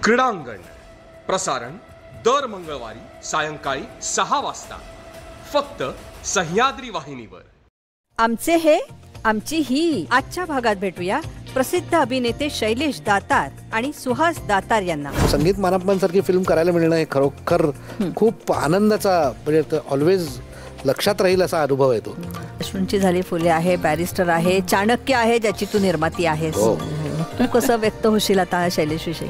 क्रीडांगण प्रसारण दर मंगळवारी सायंकाळी 6 वाजता फक्त सह्याद्री वाहिनीवर. आमचे हे आमची ही. आजच्या भागात भेटूया प्रसिद्ध अभिनेते शैलेश दातार आणि सुहास दातार यांना. संगीत मानापमान सारखी फिल्म करायला मिळणं हे खरोखर खूप आनंदाचा, म्हणजे ऑलवेज लक्षात राहील असा अनुभव आहे तो. अश्रूंची झाली फुले आहे, बॅरिस्टर आहे, चाणक्य आहे ज्याची तू निर्माती आहेस. तू कसं व्यक्त होशील आता शैलेश विषयी?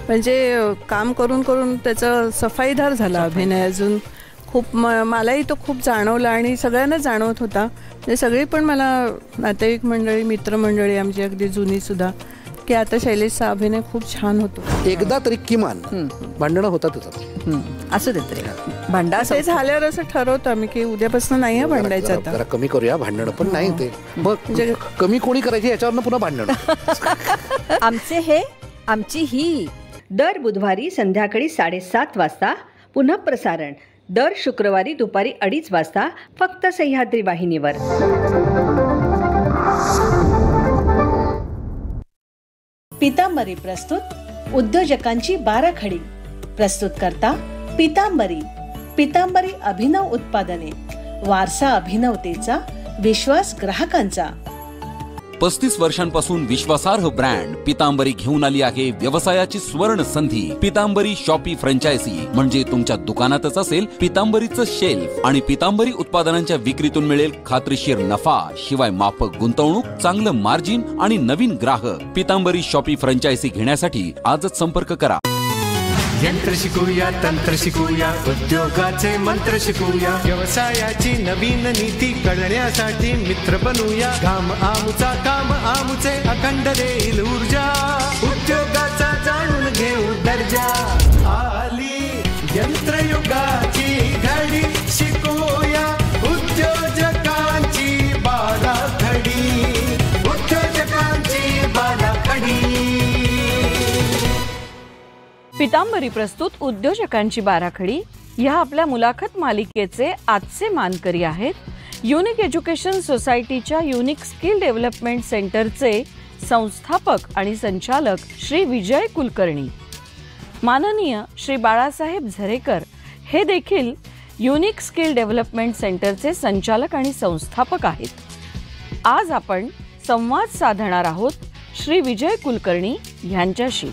म्हणजे काम करून करून त्याचा सफाईदार झाला अभिनय. अजून खूप मलाही तो खूप जाणवला आणि सगळ्यांना जाणवत होता. म्हणजे सगळी पण मला नातेवाईक मंडळी, मित्रमंडळी आमची अगदी जुनी सुद्धा, की आता शैलेशचा अभिनय खूप छान होतो. एकदा तरी किमान भांडणं होतातच. असं देत रे भांडा ते झाल्यावर असं ठरवतो आम्ही की उद्यापासून नाही भांडायचं, आता जरा कमी करूया भांडणं. पण नाही ते मग म्हणजे कमी कोणी करायची याच्यावर पुन्हा भांडणं. आमचे हे आमची ही. दर बुधवारी संध्याकाळी 7:30 वाजता पुन्हा प्रसारण दर शुक्रवारी दुपारी 2:30 वाजता फक्त सह्याद्री वाहिनीवर. पितांबरी प्रस्तुत उद्योजकांची बाराखडी. प्रस्तुत करता पितांबरी. पितांबरी अभिनव उत्पादने, वारसा अभिनवतेचा, विश्वास ग्राहकांचा. 35 वर्षांपासून विश्वासार्ह ब्रँड पितांबरी घेऊन आली आहे व्यवसायाची स्वर्ण संधी. पितांबरी शॉपी फ्रँचायझी म्हणजे तुमच्या दुकानातच असेल पितांबरीचं शेल्फ आणि पितांबरी उत्पादनांच्या विक्रीतून मिळेल खात्रीशीर नफा, शिवाय माफक गुंतवणूक, चांगलं मार्जिन आणि नवीन ग्राहक. पितांबरी शॉपी फ्रँचायझी घेण्यासाठी आजच संपर्क करा. यंत्र शिकूया, तंत्र शिकूया, उद्योगाचे मंत्र शिकूया, व्यवसायाची नवीन नीती कळण्यासाठी मित्र बनूया. काम आमुचा, काम आमुचे, अखंड देईल ऊर्जा, उद्योगाचा जाणून घेऊ दर्जा. आली यंत्रयुगाची घडी, शिकूया उद्योजकांची बाराखडी, उद्योजकांची बाराखडी. पितांबरी प्रस्तुत उद्योजकांची बाराखडी ह्या आपल्या मुलाखत मालिकेचे आजचे मानकरी आहेत युनिक एज्युकेशन सोसायटीच्या युनिक स्किल डेव्हलपमेंट सेंटरचे संस्थापक आणि संचालक श्री विजय कुलकर्णी. माननीय श्री बाळासाहेब झरेकर हे देखील युनिक स्किल डेव्हलपमेंट सेंटरचे संचालक आणि संस्थापक आहेत. आज आपण संवाद साधणार आहोत श्री विजय कुलकर्णी यांच्याशी.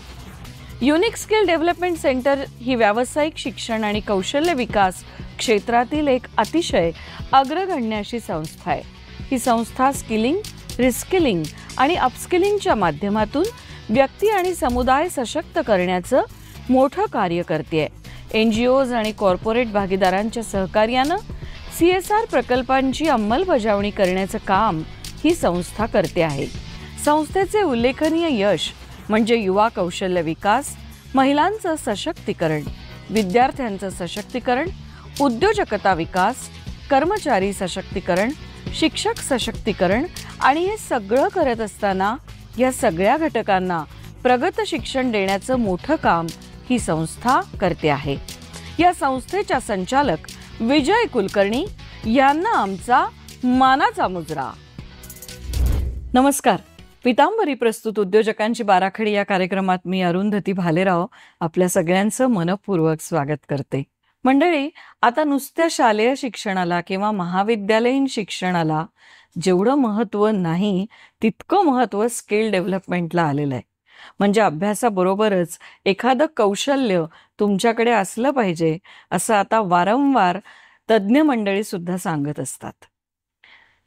युनिक स्किल डेव्हलपमेंट सेंटर ही व्यावसायिक शिक्षण आणि कौशल्य विकास क्षेत्रातील एक अतिशय अग्रगण्य अशी संस्था आहे. ही संस्था स्किलिंग, रिस्किलिंग आणि अपस्किलिंगच्या माध्यमातून व्यक्ती आणि समुदाय सशक्त करण्याचं मोठं कार्य करते. NGOज आणि कॉर्पोरेट भागीदारांच्या सहकार्यानं CSR प्रकल्पांची अंमलबजावणी करण्याचं काम ही संस्था करते आहे. संस्थेचे उल्लेखनीय यश म्हणजे युवा कौशल्य विकास, महिलांचं सशक्तीकरण, विद्यार्थ्यांचं सशक्तीकरण, उद्योजकता विकास, कर्मचारी सशक्तीकरण, शिक्षक सशक्तीकरण आणि हे सगळं करत असताना या सगळ्या घटकांना प्रगत शिक्षण देण्याचं मोठं काम ही संस्था करते आहे. या संस्थेच्या संचालक विजय कुलकर्णी यांना आमचा मानाचा मुजरा. नमस्कार. पितांबरी प्रस्तुत उद्योजकांची बाराखडी या कार्यक्रमात मी अरुंधती भालेराव आपल्या सगळ्यांचं मनपूर्वक स्वागत करते. मंडळी, आता नुसत्या शालेय शिक्षणाला किंवा महाविद्यालयीन शिक्षणाला जेवढं महत्त्व नाही तितकं महत्त्व स्किल डेव्हलपमेंटला आलेलं आहे. म्हणजे अभ्यासाबरोबरच एखादं कौशल्य तुमच्याकडे असलं पाहिजे असं आता वारंवार तज्ज्ञ मंडळी सुद्धा सांगत असतात.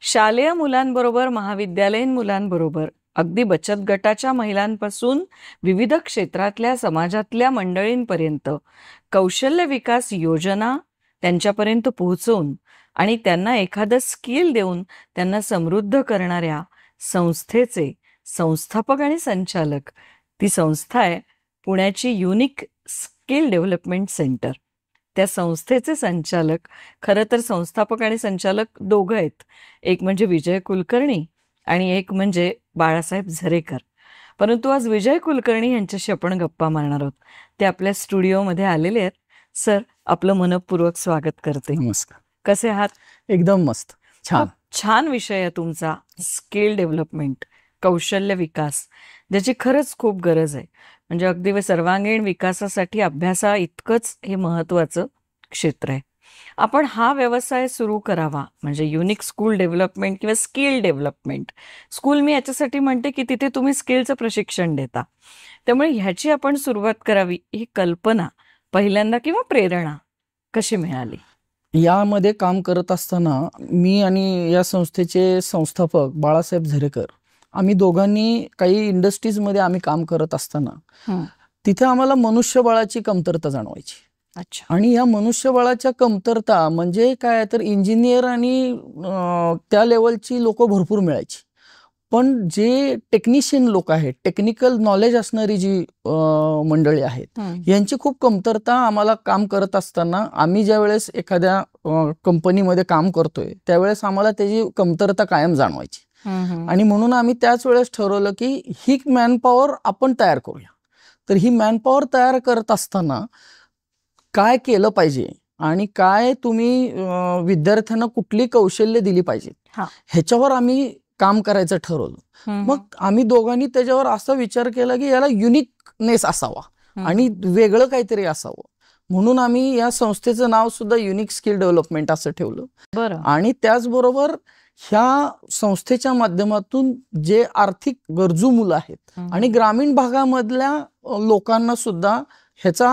शालेय मुलांबरोबर महाविद्यालयीन मुलांबरोबर अगदी बचत गटाच्या महिलांपासून विविध क्षेत्रातल्या समाजातल्या मंडळींपर्यंत कौशल्य विकास योजना त्यांच्यापर्यंत पोहोचवून आणि त्यांना एखादं स्किल देऊन त्यांना समृद्ध करणाऱ्या संस्थेचे संस्थापक आणि संचालक ती संस्था आहे पुण्याची युनिक स्किल डेव्हलपमेंट सेंटर. त्या संस्थेचे संचालक, खरं तर संस्थापक आणि संचालक दोघं आहेत. एक म्हणजे विजय कुलकर्णी आणि एक म्हणजे बाळासाहेब झरेकर. परंतु आज विजय कुलकर्णी यांच्याशी आपण गप्पा मारणार आहोत. ते आपल्या स्टुडिओमध्ये आलेले आहेत. सर, आपलं मनपूर्वक स्वागत करते. नमस्कार. कसे आहात? एकदम मस्त. छान छान विषय आहे तुमचा, स्किल डेव्हलपमेंट. कौशल्य विकास, ज्याची खरंच खूप गरज आहे. म्हणजे अगदी सर्वांगीण विकासासाठी अभ्यासा इतकंच हे महत्वाचं क्षेत्र आहे. आपण हा व्यवसाय सुरू करावा म्हणजे युनिक स्कूल डेव्हलपमेंट किंवा स्किल डेव्हलपमेंट स्कूल, मी याच्यासाठी म्हणते की तिथे तुम्ही स्किलचं प्रशिक्षण देता, त्यामुळे ह्याची आपण सुरुवात करावी ही कल्पना पहिल्यांदा किंवा प्रेरणा कशी मिळाली? यामध्ये काम करत असताना मी आणि या संस्थेचे संस्थापक बाळासाहेब झरेकर, आम्ही दोघांनी काही इंडस्ट्रीजमध्ये आम्ही काम करत असताना तिथे आम्हाला मनुष्यबळाची कमतरता जाणवायची. अच्छा. आणि या मनुष्यबळाच्या कमतरता म्हणजे काय तर इंजिनियर आणि त्या लेवलची लोक भरपूर मिळायची, पण जे टेक्निशियन लोक आहेत, टेक्निकल नॉलेज असणारी जी मंडळी आहेत, यांची खूप कमतरता आम्हाला काम करत असताना, आम्ही ज्या वेळेस एखाद्या कंपनीमध्ये काम करतोय त्यावेळेस आम्हाला त्याची कमतरता कायम जाणवायची. आणि म्हणून आम्ही त्याच वेळेस ठरवलं की ही मॅनपॉवर आपण तयार करूया. तर ही मॅनपॉवर तयार करत असताना काय केलं पाहिजे आणि काय तुम्ही विद्यार्थ्यांना कुठली कौशल्य दिली पाहिजे ह्याच्यावर आम्ही काम करायचं ठरवलं. मग आम्ही दोघांनी त्याच्यावर असा विचार केला की याला युनिकनेस असावा आणि वेगळं काहीतरी असावं, म्हणून आम्ही या संस्थेचं नाव सुद्धा युनिक स्किल डेव्हलपमेंट असं ठेवलं. आणि त्याचबरोबर ह्या संस्थेच्या माध्यमातून जे आर्थिक गरजू मुलं आहेत आणि ग्रामीण भागामधल्या लोकांना सुद्धा ह्याचा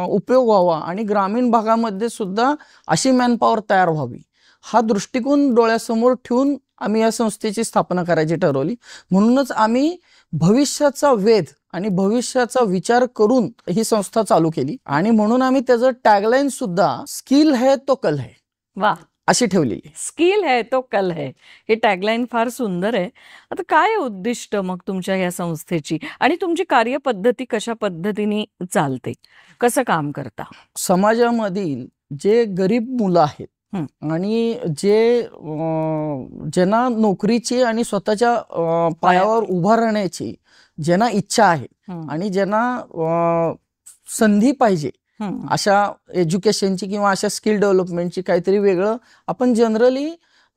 उपयोग व्हावा आणि ग्रामीण भागामध्ये सुद्धा अशी मॅनपॉवर तयार व्हावी, हा दृष्टिकोन डोळ्यासमोर ठेवून आम्ही या संस्थेची स्थापना करायची ठरवली. म्हणूनच आम्ही भविष्याचा वेध आणि भविष्याचा विचार करून ही संस्था चालू केली. आणि म्हणून आम्ही त्याचं टॅगलाईन सुद्धा स्किल है तो कल है वा अशी ठेवलेली. स्किल है तो कल है, हे टॅगलाईन फार सुंदर आहे. आता काय उद्दिष्ट मग तुमच्या या संस्थेची आणि तुमची कार्यपद्धती कशा पद्धतीने चालते, कसं काम करता? समाजामधील जे गरीब मुलं आहेत आणि जे ज्यांना नोकरीची आणि स्वतःच्या पायावर उभा राहण्याची ज्यांना इच्छा आहे आणि ज्यांना संधी पाहिजे अशा एज्युकेशनची किंवा अशा स्किल डेव्हलपमेंटची काहीतरी वेगळं, आपण जनरली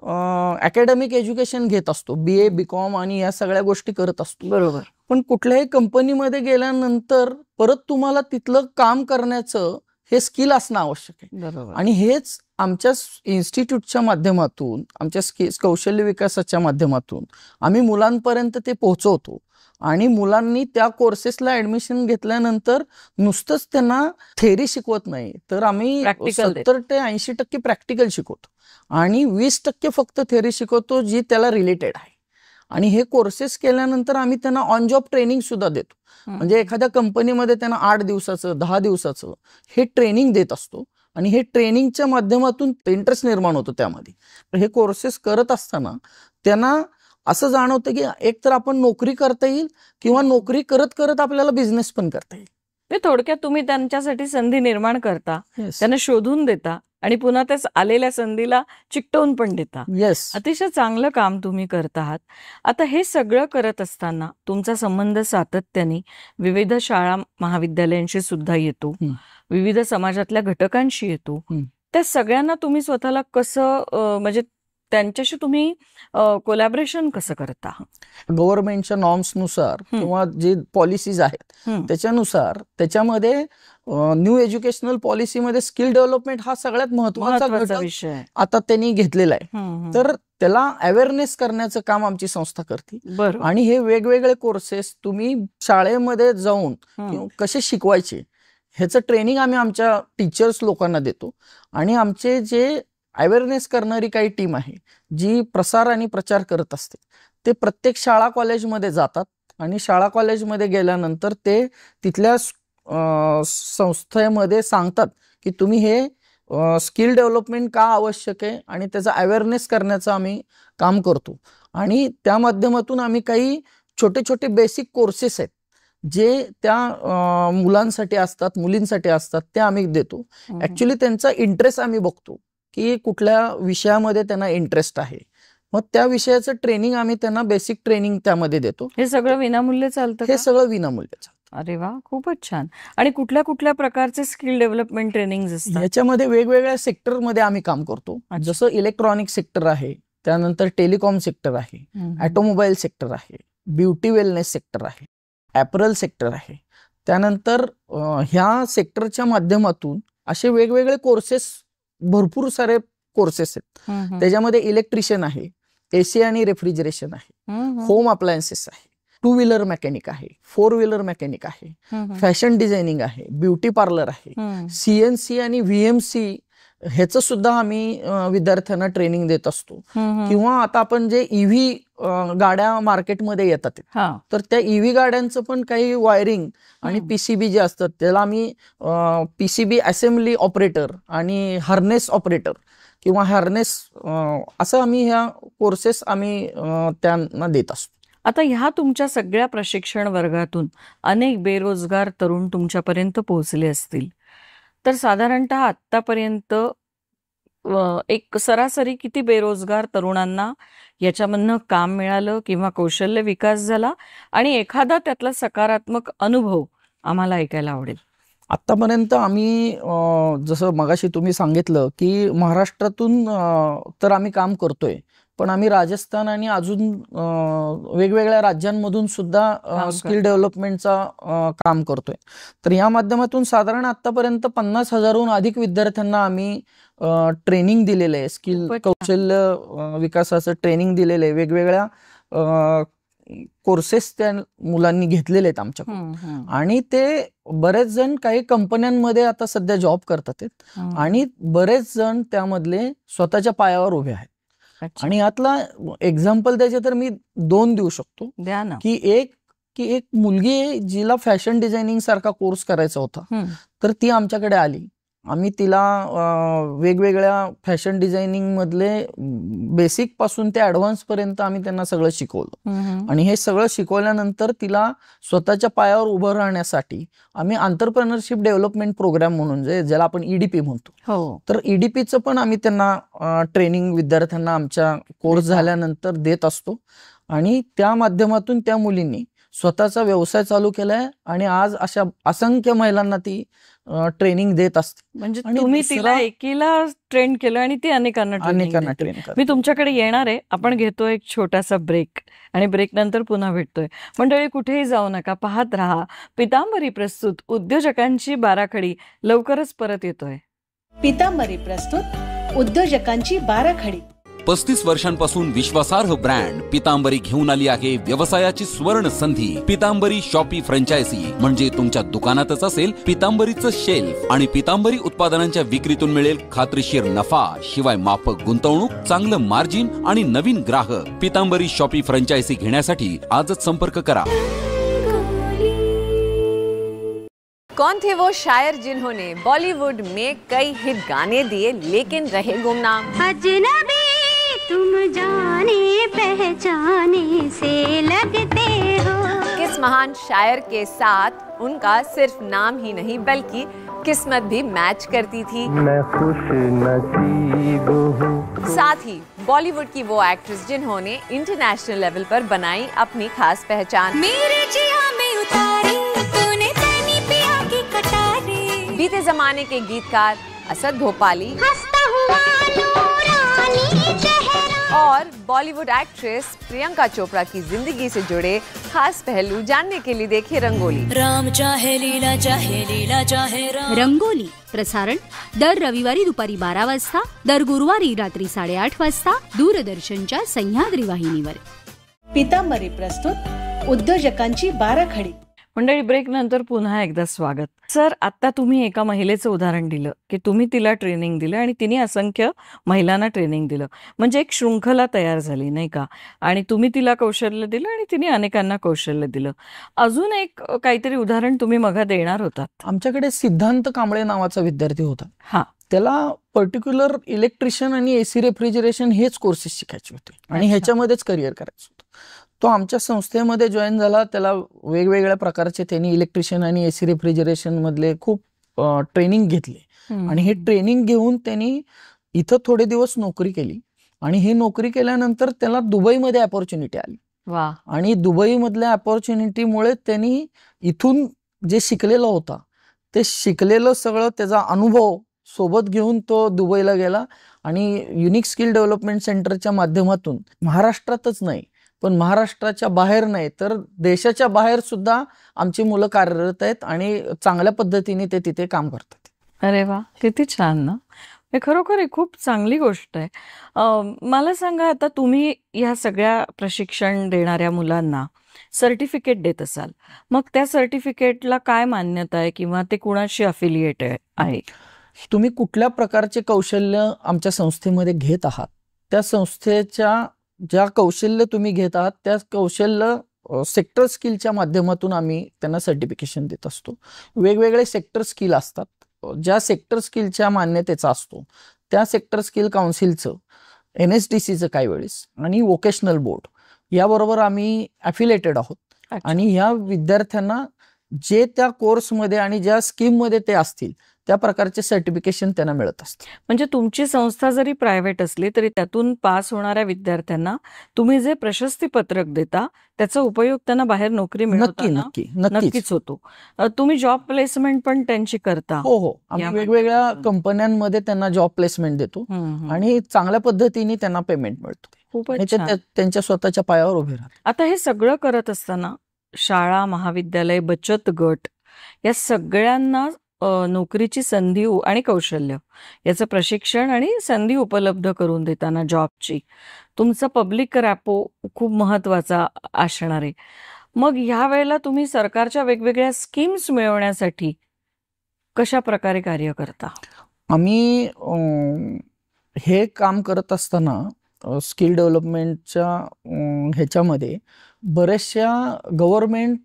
अकॅडमिक एज्युकेशन घेत असतो, BA BCom आणि या सगळ्या गोष्टी करत असतो. बरोबर. पण कुठल्याही कंपनीमध्ये गेल्यानंतर परत तुम्हाला तिथलं काम करण्याचं हे स्किल असणं आवश्यक आहे. आणि हेच आमच्या इन्स्टिट्यूटच्या माध्यमातून, आमच्या कौशल्य विकासाच्या माध्यमातून आम्ही मुलांपर्यंत ते पोहोचवतो. आणि मुलांनी त्या कोर्सेसला ऍडमिशन घेतल्यानंतर नुसतंच त्यांना थेअरी शिकवत नाही, तर आम्ही 70 ते 80% प्रॅक्टिकल शिकवतो आणि 20% फक्त थेअरी शिकवतो जी त्याला रिलेटेड आहे. आणि हे कोर्सेस केल्यानंतर आम्ही त्यांना ऑन जॉब ट्रेनिंग सुद्धा देतो. म्हणजे एखाद्या कंपनीमध्ये त्यांना 8 दिवसाचं 10 दिवसाचं हे ट्रेनिंग देत असतो आणि हे ट्रेनिंगच्या माध्यमातून इंटरेस्ट निर्माण होतो त्यामध्ये. हे कोर्सेस करत असताना त्यांना असं जाणवतं की एक तर आपण नोकरी करता येईल किंवा नोकरी करत करत आपल्याला बिझनेस पण करता येईल. थोडक्यात तुम्ही त्यांच्यासाठी संधी निर्माण करता, त्यांना शोधून देता आणि पुन्हा त्याच आलेल्या संधीला चिकटवून पण देता. अतिशय चांगलं काम तुम्ही करत आहात. आता हे सगळं करत असताना तुमचा संबंध सातत्याने विविध शाळा महाविद्यालयांशी सुद्धा येतो, विविध समाजातल्या घटकांशी येतो. त्या सगळ्यांना तुम्ही स्वतःला कसं म्हणजे त्यांच्याशी तुम्ही कोलॅबरेशन कसं करता? गव्हर्नमेंटच्या नॉर्म्सनुसार किंवा जे पॉलिसीज आहेत त्याच्यानुसार त्याच्यामध्ये न्यू एज्युकेशनल पॉलिसीमध्ये स्किल डेव्हलपमेंट हा सगळ्यात महत्वाचा विषय आता त्यांनी घेतलेला आहे. तर त्याला अवेअरनेस करण्याचं काम आमची संस्था करते. आणि हे वेगवेगळे कोर्सेस तुम्ही शाळेमध्ये जाऊन कसे शिकवायचे ह्याचं ट्रेनिंग आम्ही आमच्या टीचर्स लोकांना देतो. आणि आमचे जे अवेअरनेस करणारी काही टीम आहे जी प्रसार आणि प्रचार करत असते, ते प्रत्येक शाळा कॉलेजमध्ये जातात आणि शाळा कॉलेजमध्ये गेल्यानंतर ते तिथल्या संस्थेमध्ये सांगतात की तुम्ही हे स्किल डेव्हलपमेंट का आवश्यक आहे आणि त्याचा अवेअरनेस करण्याचं आम्ही काम करतो. आणि त्या माध्यमातून आम्ही काही छोटे छोटे बेसिक कोर्सेस आहेत जे त्या मुलांसाठी असतात, मुलींसाठी असतात, ते आम्ही देतो. ऍक्च्युली त्यांचा इंटरेस्ट आम्ही बघतो की कुठल्या विषयामध्ये त्यांना इंटरेस्ट आहे, मग त्या विषयाचं ट्रेनिंग आम्ही त्यांना बेसिक ट्रेनिंग त्यामध्ये देतो. हे सगळं विनामूल्य चालतं? हे सगळं विनामूल्य चालतं. अरे वा, खूपच छान. आणि कुठल्या कुठल्या प्रकारचे स्किल डेव्हलपमेंट ट्रेनिंग असतात? याच्यामध्ये वेगवेगळ्या सेक्टरमध्ये आम्ही काम करतो. जसं इलेक्ट्रॉनिक सेक्टर आहे, त्यानंतर टेलिकॉम सेक्टर आहे, ऑटोमोबाईल सेक्टर आहे, ब्युटी वेलनेस सेक्टर आहे, ॲपरल सेक्टर आहे. त्यानंतर ह्या सेक्टरच्या माध्यमातून असे वेगवेगळे कोर्सेस, भरपूर सारे कोर्सेस आहेत. त्याच्यामध्ये इलेक्ट्रिशियन आहे, एसी आणि रेफ्रिजरेशन आहे, होम अप्लायन्सेस आहे, 2 व्हीलर मेकॅनिक आहे, 4 व्हीलर मेकॅनिक आहे, फॅशन डिझायनिंग आहे, ब्युटी पार्लर आहे, CNC आणि VMC ह्याचं सुद्धा आम्ही विद्यार्थ्यांना ट्रेनिंग देत असतो. किंवा आता आपण जे EV गाड्या मार्केटमध्ये येतात, तर त्या EV गाड्यांचं पण काही वायरिंग आणि PCB जे असतात त्याला आम्ही PCB असेंब्ली ऑपरेटर आणि हार्नेस ऑपरेटर किंवा हार्नेस असं आम्ही ह्या कोर्सेस आम्ही त्यांना देत असतो. आता ह्या तुमच्या सगळ्या प्रशिक्षण वर्गातून अनेक बेरोजगार तरुण तुमच्यापर्यंत पोहोचले असतील, तर साधारणतः आतापर्यंत एक सरासरी किती बेरोजगार तरुणांना याच्यामधनं काम मिळालं किंवा कौशल्य विकास झाला, आणि एखादा त्यातला सकारात्मक अनुभव आम्हाला ऐकायला आवडेल. आतापर्यंत आम्ही जसं मगाशी तुम्ही सांगितलं की महाराष्ट्रातून तर आम्ही काम करतोय, पण आम्ही राजस्थान आणि अजून वेगवेगळ्या राज्यांमधून सुद्धा स्किल डेव्हलपमेंटचा काम करतोय. तर या माध्यमातून साधारण आतापर्यंत 50,000हून अधिक विद्यार्थ्यांना आम्ही ट्रेनिंग दिलेलं आहे, स्किल कौशल्य विकासाचं ट्रेनिंग दिलेलं आहे. वेगवेगळ्या कोर्सेस त्या मुलांनी घेतलेले आहेत आमच्याकडून, आणि ते बरेच जण काही कंपन्यांमध्ये आता सध्या जॉब करतात आणि बरेच जण त्यामधले स्वतःच्या पायावर उभे आहेत. आणि यातला एक्झाम्पल द्यायचे तर मी 2 देऊ शकतो. की एक मुलगी आहे जिला फॅशन डिझायनिंग सारखा कोर्स करायचा होता, तर ती आमच्याकडे आली. आम्ही तिला वेगवेगळ्या फॅशन डिझायनिंग मधले बेसिक पासून ते ऍडव्हान्स पर्यंत आम्ही त्यांना सगळं शिकवलं. आणि हे सगळं शिकवल्यानंतर तिला स्वतःच्या पायावर उभं राहण्यासाठी आम्ही एंटरप्रेन्योरशिप डेव्हलपमेंट प्रोग्राम म्हणून ज्याला आपण EDP म्हणतो, तर EDPचं पण आम्ही त्यांना ट्रेनिंग विद्यार्थ्यांना आमच्या कोर्स झाल्यानंतर देत असतो. आणि त्या माध्यमातून त्या मुलींनी स्वतःचा व्यवसाय चालू केलाय आणि आज अशा असंख्य महिलांना ती ट्रेनिंग देत असते. म्हणजे तुम्ही तिला एकीला ट्रेन केलं आणि ती अनेकांना ट्रेन. मी तुमच्याकडे येणार आहे. आपण घेतोय एक छोटासा ब्रेक आणि ब्रेक नंतर पुन्हा भेटतोय. मंडळी, कुठेही जाऊ नका, पाहत राहा. पितांबरी प्रस्तुत उद्योजकांची बाराखडी लवकरच परत येतोय. पितांबरी प्रस्तुत उद्योजकांची बाराखडी. 35 वर्षांपासून विश्वासार्ह ब्रँड पितांबरी घेऊन आली आहे व्यवसायाची सुवर्ण संधी. पितांबरी शॉपी फ्रँचायझी म्हणजे तुमच्या दुकानातच असेल पितांबरीचं शेल्फ, आणि पितांबरी उत्पादनांच्या विक्रीतून मिळेल खात्रीशीर नफा, शिवाय माफक गुंतवणूक, चांगलं मार्जिन आणि नवीन ग्राहक. पितांबरी शॉपी फ्रँचायझी घेण्यासाठी आजच संपर्क करा. कौन थे वो शायर जिन्होंने बॉलीवुड में कई हिट गाने दिए लेकिन रहे गुमनाम? अजनबी तुम जाने पहचाने से लगते हो. किस महान शायर के साथ उनका सिर्फ नाम ही नहीं बल्कि किस्मत भी मैच करती थी. मैं खुश नसीब हूँ. साथ ही बॉलीवुड की वो एक्ट्रेस जिन्होंने इंटरनेशनल लेवल पर बनाई अपनी खास पहचान. मेरे जिया में उतारी तूने तनी पिया की कटारी. बीते जमाने के गीतकार असद भोपाली, हंसता हुआ नूरानी चेहरा, और बॉलीवुड एक्ट्रेस प्रियंका चोपड़ा की जिंदगी से जुड़े खास पहलू जानने के लिए देखिए रंगोली. राम चाहे लीला चाहे राम. रंगोली प्रसारण दर रविवारी दुपारी 12 वाजता, दर गुरुवारी रात्री 8:30 वाजता दूरदर्शनच्या सह्याद्री वाहिनीवर. पितांबरी प्रस्तुत उद्योजकांची बाराखडी. मंडळी, ब्रेक नंतर पुन्हा एकदा स्वागत. सर, आता तुम्ही एका महिलेचं उदाहरण दिलं की तुम्ही तिला ट्रेनिंग दिलं आणि तिने असंख्य महिलांना ट्रेनिंग दिलं, म्हणजे एक शृंखला तयार झाली, नाही का? आणि तुम्ही तिला कौशल्य दिलं आणि तिने अनेकांना कौशल्य दिलं. अजून एक काहीतरी उदाहरण तुम्ही मग देणार होतात. आमच्याकडे सिद्धांत कांबळे नावाचा विद्यार्थी होता. त्याला पर्टिक्युलर इलेक्ट्रिशियन आणि AC रेफ्रिजरेशन हेच कोर्सेस शिकायचे होते आणि ह्याच्यामध्येच करिअर करायचं होतं. तो आमच्या संस्थेमध्ये जॉईन झाला. त्याला वेगवेगळ्या प्रकारचे त्यांनी इलेक्ट्रिशियन आणि AC रेफ्रिजरेशन मधले खूप ट्रेनिंग घेतले आणि हे ट्रेनिंग घेऊन त्यांनी इथं थोडे दिवस नोकरी केली आणि हे नोकरी केल्यानंतर त्याला दुबईमध्ये अपॉर्च्युनिटी आली. आणि दुबई मधल्या अपॉर्च्युनिटीमुळे त्यांनी इथून जे शिकलेलं होता ते शिकलेलं सगळं त्याचा अनुभव सोबत घेऊन तो दुबईला गेला आणि युनिक स्किल डेव्हलपमेंट सेंटरच्या माध्यमातून महाराष्ट्रातच नाही पण महाराष्ट्राच्या बाहेर नाही तर देशाच्या बाहेर सुद्धा आमची मुलं कार्यरत आहेत आणि चांगल्या पद्धतीने ते तिथे काम करतात. अरे वा, किती छान ना. हे खरोखर ही खूप चांगली गोष्ट आहे. मला सांगा, आता तुम्ही ह्या सगळ्या प्रशिक्षण देणाऱ्या मुलांना सर्टिफिकेट देत असाल, मग त्या सर्टिफिकेटला काय मान्यता आहे किंवा ते कुणाशी अफिलिएट आहे? तुम्ही कुठल्या प्रकारचे कौशल्य आमच्या संस्थेमध्ये घेत आहात, त्या संस्थेच्या ज्या कौशल्य तुम्ही घेत आहात त्या कौशल्य सेक्टर स्किलच्या माध्यमातून आम्ही त्यांना सर्टिफिकेशन देत असतो. वेगवेगळे सेक्टर स्किल असतात, ज्या सेक्टर स्किलच्या मान्यतेचा असतो त्या सेक्टर स्किल काउन्सिलचं, NSDCचं काही वेळेस आणि वोकेशनल बोर्ड याबरोबर आम्ही ॲफिलेटेड आहोत. आणि ह्या विद्यार्थ्यांना जे त्या कोर्समध्ये आणि ज्या स्कीममध्ये ते असतील त्या प्रकारचे सर्टिफिकेशन त्यांना मिळत असतं. म्हणजे तुमची संस्था जरी प्रायव्हेट असली तरी त्यातून पास होणाऱ्या विद्यार्थ्यांना तुम्ही जे प्रशस्ती पत्रक देता त्याचा उपयोग त्यांना बाहेर नोकरी मिळवताना नक्कीच होतो. तुम्ही जॉब प्लेसमेंट पण त्यांची करता? हो, आम्ही वेगवेगळ्या कंपन्यांमध्ये त्यांना जॉब प्लेसमेंट देतो आणि चांगल्या पद्धतीने त्यांना पेमेंट मिळतो. त्यांच्या स्वतःच्या पायावर उभे राहतात. आता हे सगळं करत असताना शाळा, महाविद्यालय, बचत गट या सगळ्यांना नोकरीची संधी आणि कौशल्य याचं प्रशिक्षण आणि संधी उपलब्ध करून देताना जॉबची तुमचा पब्लिक रॅपो खूप महत्वाचा असणार आहे. मग ह्या वेळेला तुम्ही सरकारच्या वेगवेगळ्या स्कीम्स मिळवण्यासाठी कशा प्रकारे कार्य करता? आम्ही हे काम करत असताना स्किल डेव्हलपमेंटच्या ह्याच्यामध्ये बऱ्याचशा गव्हर्नमेंट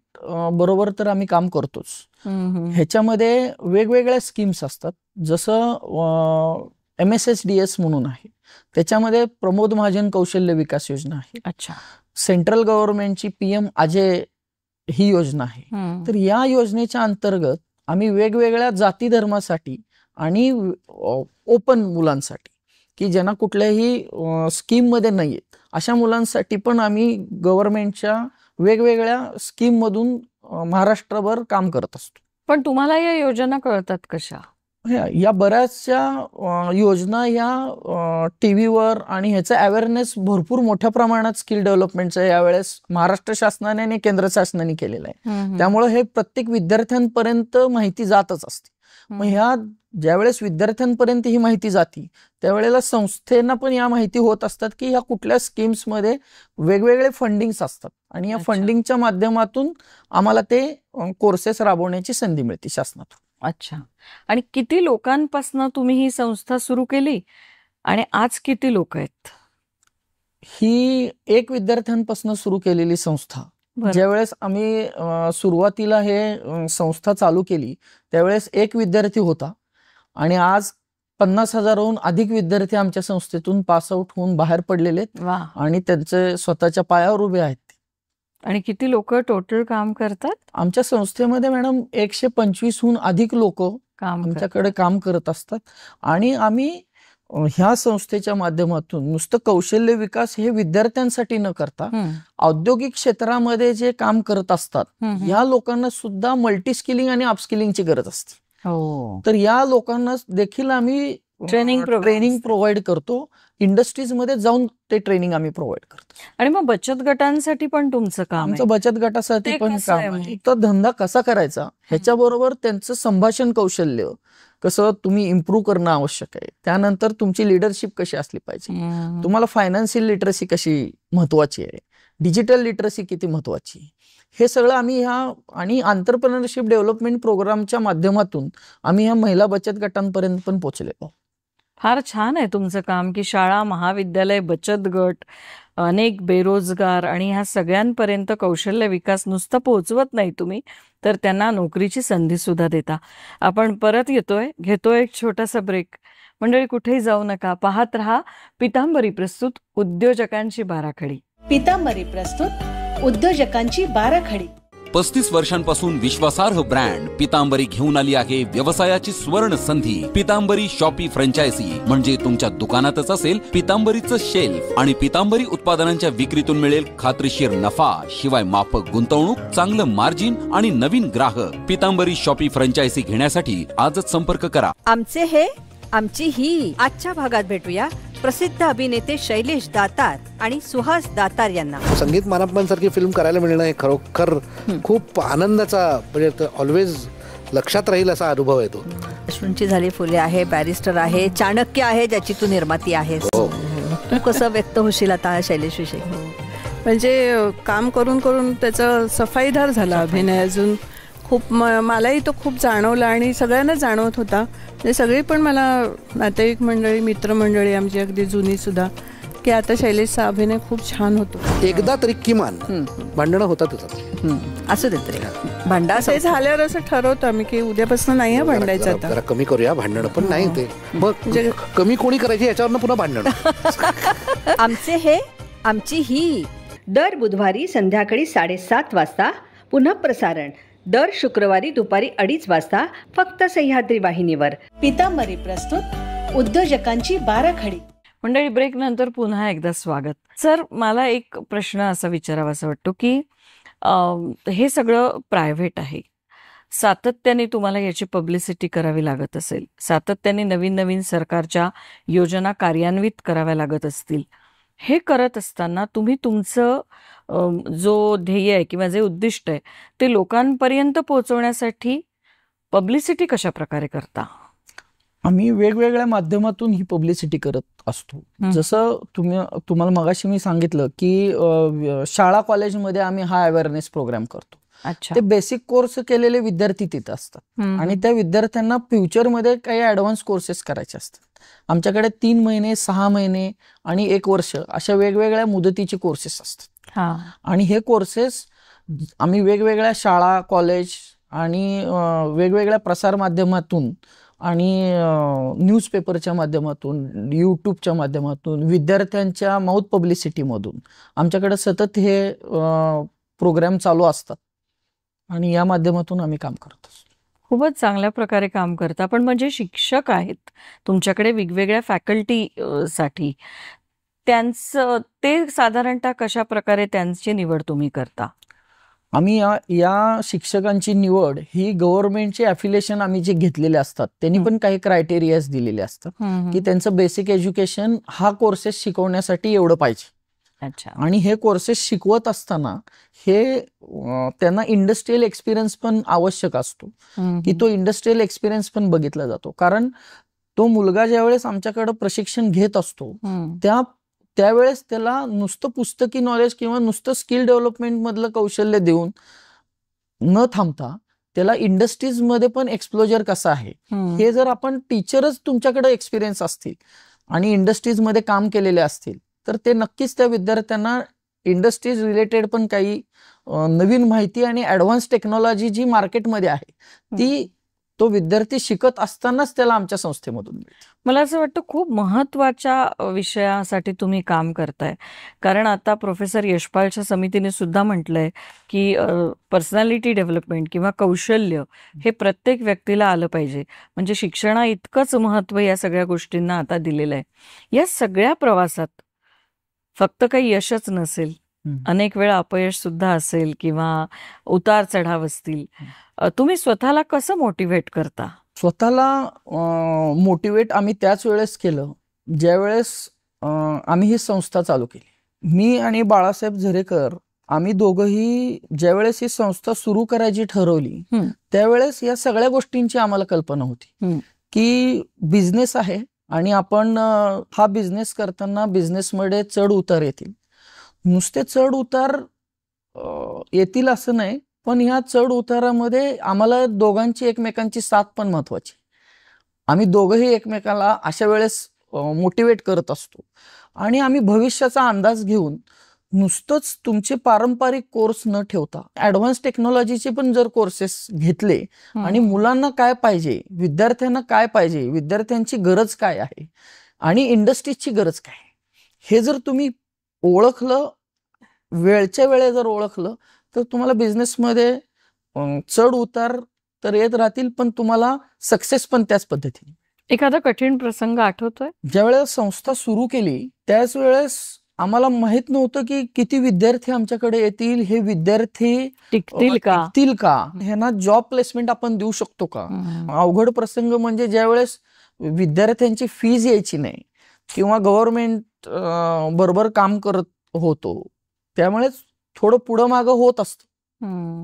बरोबर तर आम्ही काम करतोच. ह्याच्यामध्ये वेगवेगळ्या स्कीम्स असतात, जसं MSSDS म्हणून आहे, त्याच्यामध्ये प्रमोद महाजन कौशल्य विकास योजना आहे. अच्छा. सेंट्रल गव्हर्नमेंटची PM अजय ही योजना आहे. तर या योजनेच्या अंतर्गत आम्ही वेगवेगळ्या जाती धर्मासाठी आणि ओपन मुलांसाठी की ज्यांना कुठल्याही स्कीम मध्ये नाहीयेत अशा मुलांसाठी पण आम्ही गव्हर्नमेंटच्या वेगवेगळ्या स्कीम मधून महाराष्ट्रभर काम करत असतो. पण तुम्हाला या योजना कळतात कशा? या बऱ्याचशा योजना या टीव्हीवर आणि ह्याचा अवेअरनेस भरपूर मोठ्या प्रमाणात स्किल डेव्हलपमेंटचा यावेळेस महाराष्ट्र शासनाने आणि केंद्र शासनाने केलेलं आहे. त्यामुळे हे प्रत्येक विद्यार्थ्यांपर्यंत माहिती जातच असते. मग ह्या ज्यावेळेस विद्यार्थ्यांपर्यंत ही माहिती जाती त्यावेळेला संस्थेना पण या माहिती होत असतात की ह्या कुठल्या स्कीम्स मध्ये वेगवेगळे फंडिंग्स असतात आणि या फंडिंगच्या माध्यमातून आम्हाला ते कोर्सेस राबवण्याची संधी मिळते शासनातून. अच्छा. आणि किती लोकांपासून तुम्ही ही संस्था सुरू केली आणि आज किती लोक आहेत? ही 1 विद्यार्थ्यांपासून सुरू केलेली संस्था. ज्यावेळेस आम्ही सुरुवातीला हे संस्था चालू केली त्यावेळेस 1 विद्यार्थी होता आणि आज 50,000हून अधिक विद्यार्थी आमच्या संस्थेतून पास आउट होऊन बाहेर पडलेले आहेत आणि त्यांचे स्वतःच्या पायावर उभे आहेत. आणि किती लोक टोटल काम करतात आमच्या संस्थेमध्ये? मॅडम 125हून अधिक लोक आमच्याकडे काम करत असतात. आणि आम्ही ह्या संस्थेच्या माध्यमातून नुसतं कौशल्य विकास हे विद्यार्थ्यांसाठी न करता औद्योगिक क्षेत्रामध्ये जे काम करत असतात या लोकांना सुद्धा मल्टी स्किलिंग आणि अपस्किलिंगची गरज असते. तर या लोकांना देखील आम्ही ट्रेनिंग प्रोव्हाइड करतो. इंडस्ट्रीज मध्ये जाऊन ते ट्रेनिंग आम्ही प्रोव्हाइड करतो. आणि मग बचत गटांसाठी पण तुमचं काम? आमचं बचत गटासाठी पण काम आहे. तर धंदा कसा करायचा ह्याच्याबरोबर त्यांचं संभाषण कौशल्य कसं तुम्ही इम्प्रूव्ह करणं आवश्यक आहे. त्यानंतर तुमची लिडरशिप कशी असली पाहिजे, तुम्हाला फायनान्शियल लिटरसी कशी महत्वाची आहे, डिजिटल लिटरसी किती महत्वाची, हे सगळं आम्ही ह्या आणि एंटरप्रेन्योरशिप डेव्हलपमेंट प्रोग्रामच्या माध्यमातून आम्ही ह्या महिला बचत गटांपर्यंत पण पोहोचलेलो. फार छान आहे तुमचं काम की शाळा, महाविद्यालय, बचत गट, अनेक बेरोजगार आणि ह्या सगळ्यांपर्यंत कौशल्य विकास नुसतं पोहोचवत नाही तुम्ही तर त्यांना नोकरीची संधी सुद्धा देता. आपण परत घेतोय एक छोटासा ब्रेक. मंडळी कुठेही जाऊ नका, पाहत रहा पितांबरी प्रस्तुत उद्योजकांची बाराखडी. पितांबरी प्रस्तुत उद्योजकांची बाराखडी. 35 वर्षांपासून विश्वासार्ह ब्रँड पितांबरी घेऊन आली आहे व्यवसायाची स्वर्ण संधी. पितांबरी शॉपी फ्रँचायझी म्हणजे तुमच्या दुकानातच असेल पितांबरीचं शेल्फ आणि पितांबरी उत्पादनांच्या विक्रीतून मिळेल खात्रीशीर नफा, शिवाय माफक गुंतवणूक, चांगलं मार्जिन आणि नवीन ग्राहक. पितांबरी शॉपी फ्रँचायझी घेण्यासाठी आजच संपर्क करा. आमचे हे, आमची ही. आजच्या भागात भेटूया प्रसिद्ध अभिनेते शैलेश दातार आणि सुहास दातार यांना. संगीत मानापमान सारखी फिल्म करायला मिळणं हे खरोखर खूप आनंदाचा म्हणजे ऑलवेज लक्षात राहील असा अनुभव आहे तो. अश्रूंची झाली फुले आहे, बॅरिस्टर आहे, चाणक्य आहे ज्याची तू निर्माती आहेस. तू कसं व्यक्त होशील आता शैलेश विषयी? म्हणजे काम करून करून त्याचा सफाईदार झाला अभिनय. अजून खूप मलाही तो खूप जाणवला आणि सगळ्यांना जाणवत होता. म्हणजे सगळी पण मला नातेवाईक मंडळी, मित्रमंडळी आमची अगदी जुनी सुद्धा, की आता शैलेशचा अभिनय खूप छान होतो. एकदा तरी किमान भांडणं होतातच असं देत रे भांडा. ते झाल्यावर असं ठरवतो आम्ही की उद्यापासून नाही भांडायचं, आता जरा कमी करूया भांडणं. पण नाही ते मग कमी कोणी करायची याच्यावर पुन्हा भांडणं. आमची ही दर बुधवारी संध्याकाळी 7:30 वाजता पुन्हा प्रसारण. दर शुक्रवारी दुपारी 2:30 वाजता फक्त सह्याद्री वाहिनीवर. पितांबरी प्रस्तुत उद्योजकांची बाराखडी. मंडळी, ब्रेक नंतर पुन्हा एकदा स्वागत. सर, मला एक प्रश्न असा विचारावासा वाटतो की हे सगळं प्रायव्हेट आहे, सातत्याने तुम्हाला याची पब्लिसिटी करावी लागत असेल, सातत्याने नवीन नवीन सरकारच्या योजना कार्यान्वित कराव्या लागत असतील. हे करत असताना तुम्ही तुमचं जो ध्येय आहे किंवा जे उद्दिष्ट आहे ते लोकांपर्यंत पोहोचवण्यासाठी पब्लिसिटी कशा प्रकारे करता? आम्ही वेगवेगळ्या माध्यमातून ही पब्लिसिटी करत असतो. जसं तुम्हाला मगाशी मी सांगितलं की शाळा कॉलेजमध्ये आम्ही हा अवेअरनेस प्रोग्राम करतो. ते बेसिक कोर्स केलेले विद्यार्थी तिथे असतात आणि त्या विद्यार्थ्यांना फ्युचरमध्ये काही ऍडव्हान्स कोर्सेस करायचे असतात. आमच्याकडे 3 महिने, 6 महिने आणि 1 वर्ष अशा वेगवेगळ्या मुदतीचे कोर्सेस असतात. आणि हे कोर्सेस आम्ही वेगवेगळ्या शाळा, कॉलेज आणि वेगवेगळ्या प्रसार माध्यमातून आणि न्यूजपेपरच्या माध्यमातून, यूट्यूबच्या माध्यमातून, विद्यार्थ्यांच्या माउथ पब्लिसिटीमधून आमच्याकडे सतत हे प्रोग्राम चालू असतात आणि या माध्यमातून आम्ही काम करतो. खूपच चांगल्या प्रकारे काम करता. पण म्हणजे शिक्षक आहेत तुमच्याकडे वेगवेगळ्या फॅकल्टी साठी, त्यांचं ते साधारणतः कशा प्रकारे त्यांची निवड तुम्ही करता? आम्ही या शिक्षकांची निवड ही गव्हर्नमेंटचे अफिलिएशन आम्ही जे घेतलेले असतात त्यांनी पण काही क्रायटेरियाज दिलेले असतात की त्यांचं बेसिक एज्युकेशन हा कोर्सेस शिकवण्यासाठी एवढं पाहिजे. आणि हे कोर्सेस शिकवत असताना हे त्यांना इंडस्ट्रियल एक्सपिरियन्स पण आवश्यक असतो की तो इंडस्ट्रियल एक्सपिरियन्स पण बघितला जातो. कारण तो मुलगा ज्यावेळेस आमच्याकडे प्रशिक्षण घेत असतो त्यावेळेस त्याला नुसतं पुस्तकी नॉलेज किंवा नुसतं स्किल डेव्हलपमेंट मधलं कौशल्य देऊन न थांबता त्याला इंडस्ट्रीज मध्ये पण एक्सप्लोजर कसं आहे हे जर आपण टीचरच तुमच्याकडे एक्सपिरियन्स असतील आणि इंडस्ट्रीज मध्ये काम केलेले असतील तर ते नक्कीच त्या विद्यार्थ्यांना इंडस्ट्रीज रिलेटेड पण काही नवीन माहिती आणि ऍडव्हान्स टेक्नॉलॉजी जी मार्केटमध्ये आहे ती तो विद्यार्थी शिकत असतानाच त्याला आमच्या संस्थेमधून मिळते. मला असं वाटतं खूप महत्वाच्या विषयासाठी तुम्ही काम करताय. कारण आता प्रोफेसर यशपालच्या समितीने सुद्धा म्हटलंय की पर्सनॅलिटी डेव्हलपमेंट किंवा कौशल्य हे प्रत्येक व्यक्तीला आलं पाहिजे. म्हणजे शिक्षणा इतकंच महत्व या सगळ्या गोष्टींना आता दिलेलं आहे. या सगळ्या प्रवासात फक्त काही यशच नसेल, अनेक वेळा अपयश सुद्धा असेल किंवा उतार चढाव असतील. तुम्ही स्वतःला कसं मोटिवेट करता? स्वतःला मोटिवेट आम्ही त्याच वेळेस केलं ज्यावेळेस आम्ही ही संस्था चालू केली. मी आणि बाळासाहेब झरेकर आम्ही दोघंही ज्यावेळेस ही संस्था सुरू करायची ठरवली त्यावेळेस या सगळ्या गोष्टींची आम्हाला कल्पना होती की बिझनेस आहे आणि आपण हा बिझनेस करताना बिझनेसमध्ये चढ उतार येतील. नुसते चढ उतार येतील असं नाही, पण ह्या चढ उतारामध्ये आम्हाला दोघांची एकमेकांची साथ पण महत्वाची. आम्ही दोघंही एकमेकाला अशा वेळेस मोटिवेट करत असतो आणि आम्ही भविष्याचा अंदाज घेऊन नुसतंच तुमचे पारंपरिक कोर्स न ठेवता ऍडव्हान्स टेक्नॉलॉजीचे पण जर कोर्सेस घेतले आणि मुलांना काय पाहिजे, विद्यार्थ्यांना काय पाहिजे, विद्यार्थ्यांची गरज काय आहे आणि इंडस्ट्रीजची गरज काय हे जर तुम्ही ओळखलं, वेळच्या वेळे जर ओळखलं तर तुम्हाला बिझनेसमध्ये चढ उतार तर येत राहतील पण तुम्हाला सक्सेस पण त्याच पद्धतीने. एखादा कठीण प्रसंग आठवतोय? ज्यावेळेस संस्था सुरू केली त्याच वेळेस आम्हाला माहित नव्हतं की किती विद्यार्थी आमच्याकडे येतील, हे विद्यार्थी टिकतील का, ह्यांना जॉब प्लेसमेंट आपण देऊ शकतो का. अवघड प्रसंग म्हणजे ज्यावेळेस विद्यार्थ्यांची फीज यायची नाही किंवा गव्हर्नमेंट बरोबर काम करत होतो, त्यामुळे थोडं पुढं मागं होत असतं.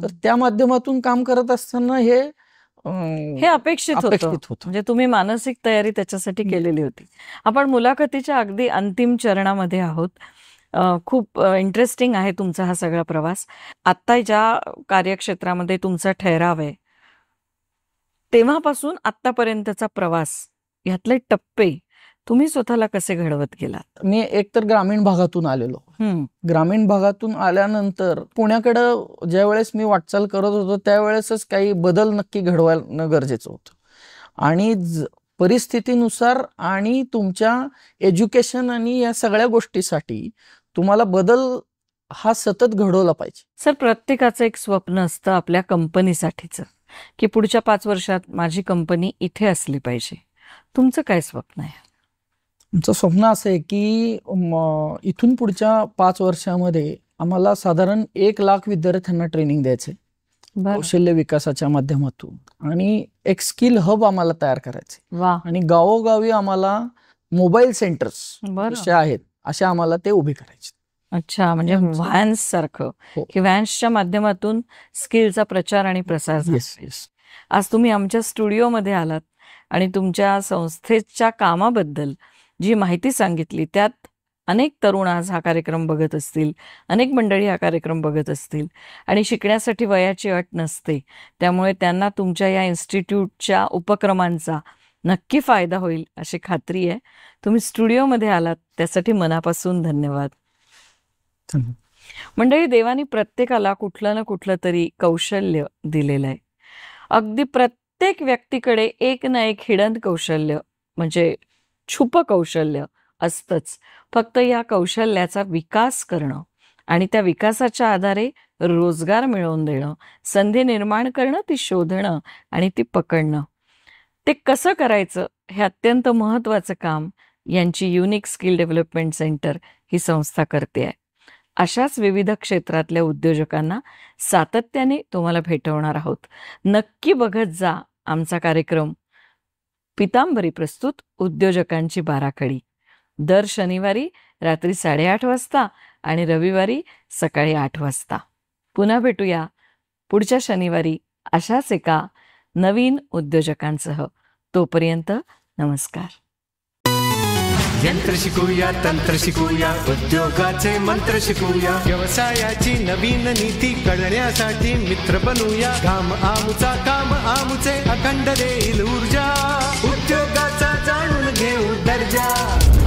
तर त्या माध्यमातून काम करत असताना हे अपेक्षित होतं. म्हणजे तुम्ही मानसिक तयारी त्याच्यासाठी केलेली होती. आपण मुलाखतीच्या अगदी अंतिम चरणामध्ये आहोत. खूप इंटरेस्टिंग आहे तुमचा हा सगळा प्रवास. आत्ता ज्या कार्यक्षेत्रामध्ये तुमचा ठहराव आहे तेव्हापासून आतापर्यंतचा प्रवास, यातले टप्पे तुम्ही स्वतःला कसे घडवत गेलात? मी एकतर ग्रामीण भागातून आलेलो. ग्रामीण भागातून आल्यानंतर पुण्याकडं ज्या वेळेस मी वाटचाल करत होतो त्यावेळेसच काही बदल नक्की घडवायला गरजेचं होतं. आणि परिस्थितीनुसार आणि तुमच्या एज्युकेशन आणि या सगळ्या गोष्टीसाठी तुम्हाला बदल हा सतत घडवला पाहिजे. सर, प्रत्येकाचं एक स्वप्न असतं आपल्या कंपनीसाठीचं, की पुढच्या 5 वर्षात माझी कंपनी इथे असली पाहिजे. तुमचं काय स्वप्न आहे? आमचं स्वप्न असं आहे की इथून पुढच्या 5 वर्षामध्ये आम्हाला साधारण 1 लाख विद्यार्थ्यांना ट्रेनिंग द्यायचंय कौशल्य विकासाच्या माध्यमातून, आणि एक स्किल हब आम्हाला तयार करायचे, आणि गावोगावी आम्हाला मोबाईल सेंटर्स जसे आहेत असे आम्हाला ते उभे करायचे. अच्छा, म्हणजे व्हॅन्स सारखं, की व्हॅन्सच्या माध्यमातून स्किलचा प्रचार आणि प्रसार. आज तुम्ही आमच्या स्टुडिओमध्ये आलात आणि तुमच्या संस्थेच्या कामाबद्दल जी माहिती सांगितली, त्यात अनेक तरुण आज हा कार्यक्रम बघत असतील, अनेक मंडळी हा कार्यक्रम बघत असतील, आणि शिकण्यासाठी वयाची अट नसते, त्यामुळे त्यांना तुमच्या या इन्स्टिट्यूटच्या उपक्रमांचा नक्की फायदा होईल अशी खात्री आहे. तुम्ही स्टुडिओमध्ये आलात त्यासाठी मनापासून धन्यवाद. मंडळी, देवानी प्रत्येकाला कुठलं ना कुठलं तरी कौशल्य दिलेलं आहे. अगदी प्रत्येक व्यक्तीकडे एक ना एक हिडन कौशल्य म्हणजे छुप कौशल्य असतंच. फक्त या कौशल्याचा विकास करणं आणि त्या विकासाच्या आधारे रोजगार मिळवून देणं, संधी निर्माण करणं, ती शोधणं आणि ती पकडणं, ते कसं करायचं हे अत्यंत महत्त्वाचं काम यांची युनिक स्किल डेव्हलपमेंट सेंटर ही संस्था करते आहे. अशाच विविध क्षेत्रातल्या उद्योजकांना सातत्याने तुम्हाला भेटवणार आहोत. नक्की बघत जा आमचा कार्यक्रम पितांबरी प्रस्तुत उद्योजकांची बाराखडी, दर शनिवारी रात्री 8:30 वाजता आणि रविवारी सकाळी 8 वाजता. पुन्हा भेटूया पुढच्या शनिवारी अशाच एका नवीन उद्योजकांसह. तोपर्यंत नमस्कार. यंत्र शिकूया, तंत्र शिकूया, उद्योगाचे मंत्र शिकूया, व्यवसायाची नवीन नीती कळण्यासाठी मित्र बनूया. काम आमुचा, काम आमुचे, अखंड देईल ऊर्जा, उद्योगाचा जाणून घेऊ दर्जा.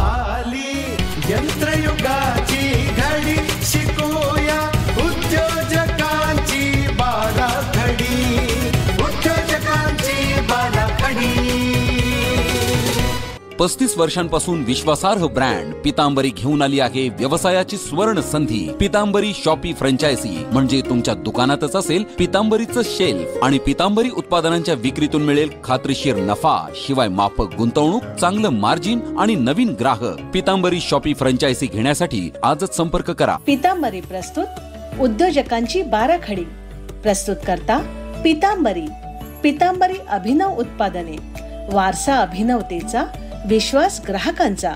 आली यंत्रयुगाची घडी, शिकूया उद्योजकांची बाराखडी, उद्योजकांची बाराखडी. 35 वर्षांपासून विश्वासार्ह ब्रँड पितांबरी घेऊन आली आहे व्यवसायाची स्वर्ण संधी. पितांबरी शॉपी फ्रँचायझी म्हणजे तुमच्या दुकानातच असेल पितांबरीचं शेल्फ, आणि पितांबरी उत्पादनांच्या विक्रीतून मिळेल खात्रीशीर नफा, शिवाय माफक गुंतवणूक, चांगलं मार्जिन आणि नवीन ग्राहक. पितांबरी शॉपी फ्रँचायझी घेण्यासाठी आजच संपर्क करा. पितांबरी प्रस्तुत उद्योजकांची बाराखडी. प्रस्तुत करता पितांबरी. पितांबरी अभिनव उत्पादने, वारसा अभिनवतेचा, विश्वास ग्राहकांचा.